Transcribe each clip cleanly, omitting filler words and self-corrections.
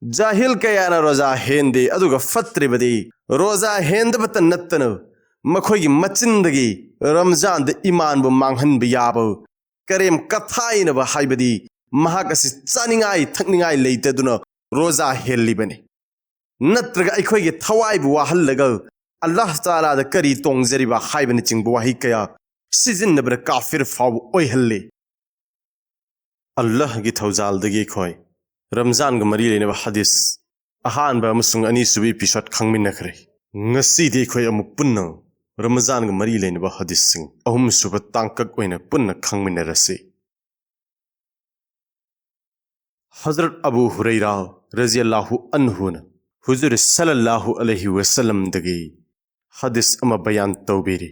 जाहिल कयाना रोजा हेंदे अदुगा फत्रिबदी रोजा हेंदबत नत्तन मखोगी मचिंदगी रमजान द ईमान बु मांगहन बियाबो करेम कथाइनबा हाइबदी महाकसि चानिंगाई थकनिंगाई लेतेदुना रोजा हेल्लिबने नत्रगा अखोगी थवाइबु वाहल्लगा अल्लाह ताला द करी तोंगजरिबा हाइबने चिंगबु वाहि कया सिजिन्नबर काफिर फाव ओइहल्ले अल्लाह गी थौजालदगी खोय रमजान ग मरी लेनेबा हदीस अहानबा अमसुंग अनीसुबी एपिसोड खंगमिनखरे ngasi खोय अमुक पुन्ना रमजान ग मरी लेनेबा हदीस सिंग अहुम सुब तांकक ओइना पुन्ना खंगमिनरसे हजरत अबू हुरैरा रज़ियल्लाहु अन्हु न हुजूर सल्लल्लाहु अलैहि वसल्लम दगी हदीस अमा बयान तौबीरी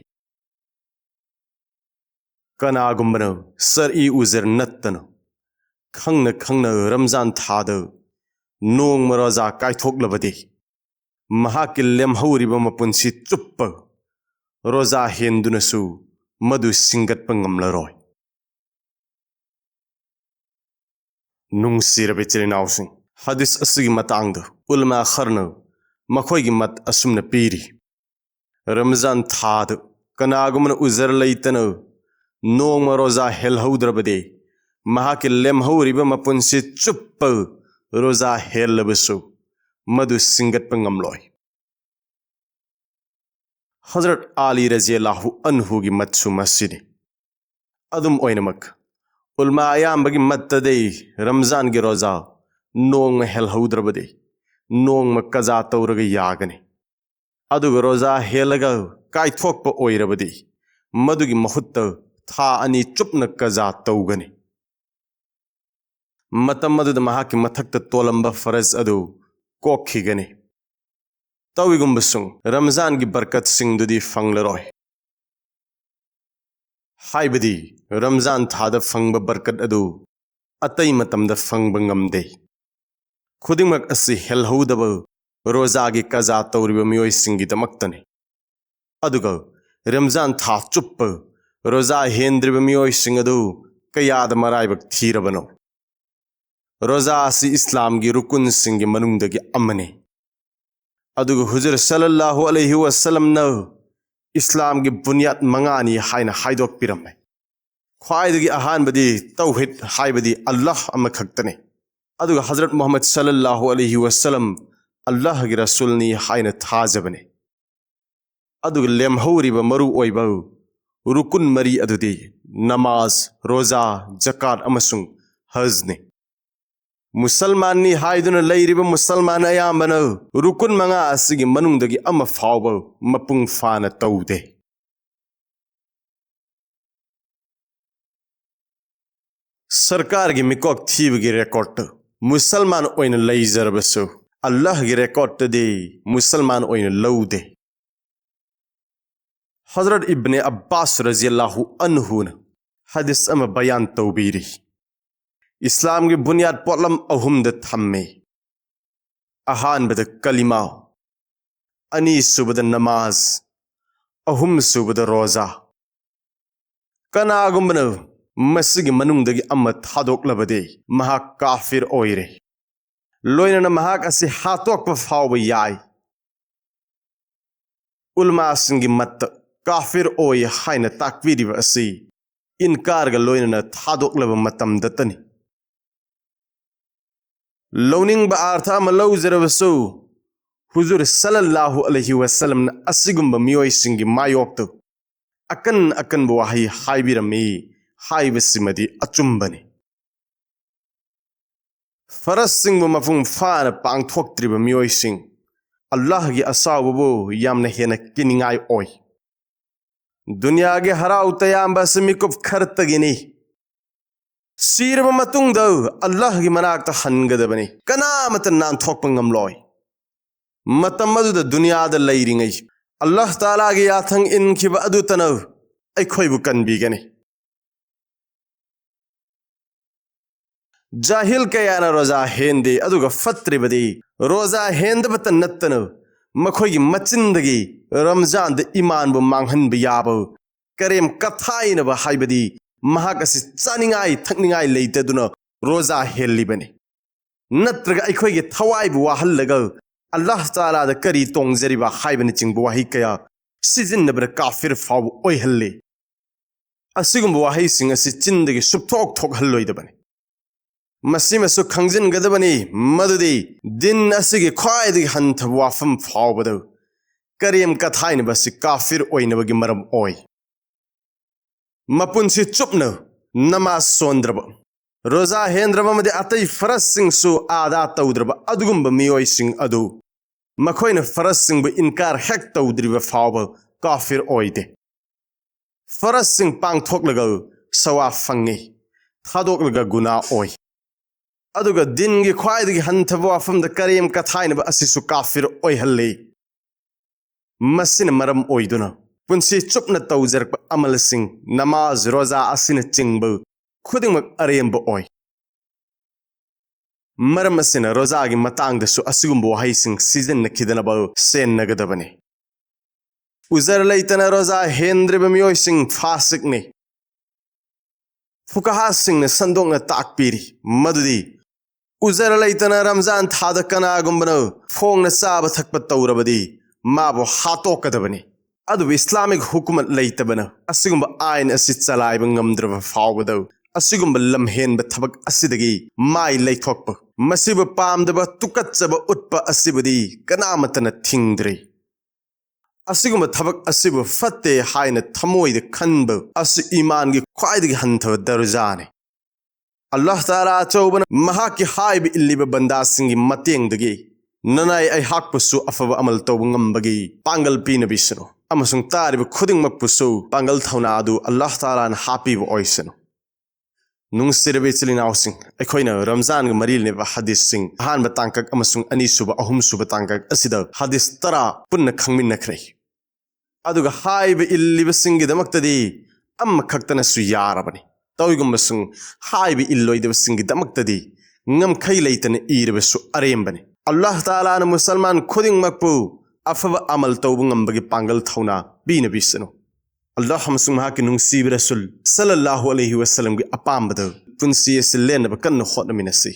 कनागुम्बना सर-ई उजर नत्तन खंगना खंगना रमजान थाद नोंग मरोजा कायथोकलबदे महाकि लेमहौरिबा मपुंसि चुप्प रोजा हेंदुनसु मधु सिंगतपा ngamlaroy नुंगसिरबे चिरिनाउसिंग हदीस असगी मतंगद उलमा खरना मखोयगी मत असुमना पीरी रमजान थाद कनागुमन उजर लैतन नोंग मरोजा हेलहौद्रबदे महाकि लेमहौरिबा मपुंसि चुप्प रोजा हेलबसु मधु सिंगतपा ngamloy हजरत आली रज़ियल्लाहु अन्हु गी मतसु मस्जिद अदुम ओइनमक उलमा अयाम्बगी मत्तदे रमजान गी रोजा नोंग हेलहौद्रबदे नोंग कजा तौरग यागने अदुग रोजा हेलगा कायथोकपा ओइरबदे मधुगी महुत्त था अनि चुपन कजा तौगने मतम मदुद महाकि मथक्त तोलंबा फरज अदु कोखिगने तौइगुम्बसुंग रमजान की बरकत सिंगदुदी फंगलरोय हाइबदी रमजान थाद फंगब बरकत अदु अतई मतमद फंगब ngamदे खुदिमक असि हेलहौदब रोजागी कजा तौरिब मियोय सिंगिदमक्तने अदुग रमजान था चुप्प रोजा हेंद्रिब मियोय सिंगदु कयाद मराइबक थीरबनो रोजा असि इस्लाम की रुकुन सिंगी मनुंगदगी अमने अदुग हुजूर सल्लल्लाहु अलैहि वसल्लम न इस्लाम की बुनियाद मंगानी हाइना हाइदोक पिरमे ख्वाइदगी अहानबदी तौहीद हाइबदी अल्लाह अमखक्तने अदुग हजरत मोहम्मद सल्लल्लाहु अलैहि वसल्लम अल्लाह की रसूलनी हाइना थाजबने अदुग लेमहौरिब मरु ओइब रुकुन मरी अदुदी नमाज रोजा जकात अमसुंग हजने मुसलमानी हाइदुना लैरिब मुसलमान अयाम्बन रुकुन मंगा असिगी मनुंगदगी अमा फाव मपुंग फाना तौदे सरकार की मिकोक थीबगी रिकॉर्ड मुसलमान ओइन लैजरबसु अल्लाह की रिकॉर्ड दे मुसलमान ओइन लौदे हजरत इब्ने अब्बास रज़ियल्लाहु अन्हु न हदीस अमा बयान तौबीरी इस्लाम की बुनियाद पोलम अहुमद थम्मे अहानबद कलिमा अनी सुबद नमाज अहुम सुबद रोजा कनागुम्बन मसिगी मनुंगदगी अम्म थादोकलबदे महा काफिर ओइरे लोइनना महाक असि हातोकप फाव याय उलमा सिंगी मत काफिर ओइ हाइना ताकवीरिब असि इनकारग लोइनना थादोकलब मतमदतनी लौनिंग अर्थ अमा लौजरबसु हुजूर सल्लल्लाहु अलैहि वसल्लम न असिगुम्ब मियोय सिंगी मायोक्त अकन अकन वाही हाइबिरमी हाइबसिमदी अचुम्बने फरस सिंग मफुंग फान पांगथोक्त्रिब मियोय सिंग अल्लाह की असावबो यामना हेना किनिंगाय ओय दुनिया के हराउ तयाम्बा समिकुप खरतगिनी सीरब मतुंगद अल्लाह की मनाक्ता हनगदबने कनामत नानथोकपा ngamloy मतम मदुद दुनियाद लैरिंगै अल्लाह ताला की याथंग इनखिब अदुतन अखोइबु कनबीगने जाहिल कयाना रोजा हेंदे अदुग फत्रिबदी रोजा हेंदबत नत्तन मखोइगी मचिंदगी रमजान द ईमान बु मांगहन बियाबो करेम कथाइनबा हाइबदी महाकसि चानिंगाई थकनिंगाई लेतेदुना रोजा हेल्लिबने नत्रगा अखोइगे थवाइबु वाहल्लगा अल्लाह ताला दा करी तोंगजरिबा हाइबनि चिंगबु वाहि कया सिजिन्नब्रा काफिर फाव ओइहल्ले असिगुम्बु वाहिसिंग असि चिन्दगी सुपथोक थोकहल्लोइदबनि मसिमसु खंजिनगदबनि मदुदि दिन असिगे ख्वाइदगी हंथब वाफम फावबदो करियम कथाइनबसि काफिर ओइनबगी मरम ओइ मपुनसि चुपन नमाज सोंद्रब रोजा हेंद्रब मदे अतई फरज सिंगसु आदा तौद्रब अदुगुम्ब मियोइ सिंग अदु मखोइन फरज सिंगबु इनकार हेक तौद्रिब फाव काफिर ओइदे फरज सिंग पांगथोकलगा सवा फंगे थादोकलगा गुना ओइ अदुगा दिनगी ख्वाइदगी हंथब वाफमद करियम कथाइनब असिसु काफिर ओइहल्ले मसिन मरम ओइदुना पुंसी चुपन तौजरक अमल सिंग नमाज रोजा असिन चिंगब खुदिंगमक अरेंब ओइ मरम असिन रोजागी मतांगदसु असिगुम्ब वाहिसिंग सीजन नखिदनब सेन नगदबने उजर लैतना रोजा हेंद्रिब मियोइसिंग फासिकने फुकहा सिंग ने संदोंगना ताकपीरी मदुदी उजर लैतना रमजान थाद कनागुम्बन फोंगना चाब थकप तौरबदी माबो हातोकदबने अदु इस्लामिक हुकुमत लैतबन असिगुम्ब आइन असि चलाइब ngमद्रब फावबदौ असिगुम्ब लमहेनब थबक असिदगी माइ लैथोकप मसिब पामदब तुकच्चब उत्प असिबदी कनामतन थिंगद्रे असिगुम्ब थबक असिब फत्ते हाइन थमोइद खनब असि ईमानगी ख्वाइदगी हंथब दरजाने अल्लाह ताला चौबन महाकी हाइब इल्लिब बंदासिंगी मतेंगदगी ननाई आई हाकपुसु अफब अमल तौब ngambagi पांगल पीनबिसनो अमसुंग तारिब खुदिंगमकपुसु पांगल थौना अदु अल्लाह ताला न हापीब ओइसनो नुंगसिरबे चिलिनाउसिंग अखोइना रमजान ग मरिलनेब हदीस सिंग अहानब तांकक अमसुंग अनीसुब अहुमसुब तांकक असिदा हदीस तरा पुन्न खंगमिनखरै अदुगा हाइब इल्लिब सिंगिदमक्तदी अम्म खक्तनसु यारबनि तौइगुम्बसुंग हाइब इल्लोइदब सिंगिदमक्तदी ngमखै लैतन इरबसु अरेंबनि अल्लाह ताला न मुसलमान खुदिंगमकपु अफब अमल तौब ngambagi पांगल थौना बीनबिसनो अल्लाह हमसुंग महाकी नुंगसीब रसूल सल्लल्लाहु अलैहि वसल्लम की अपामबद पुंसी से लेनब कन्न होटमिनसी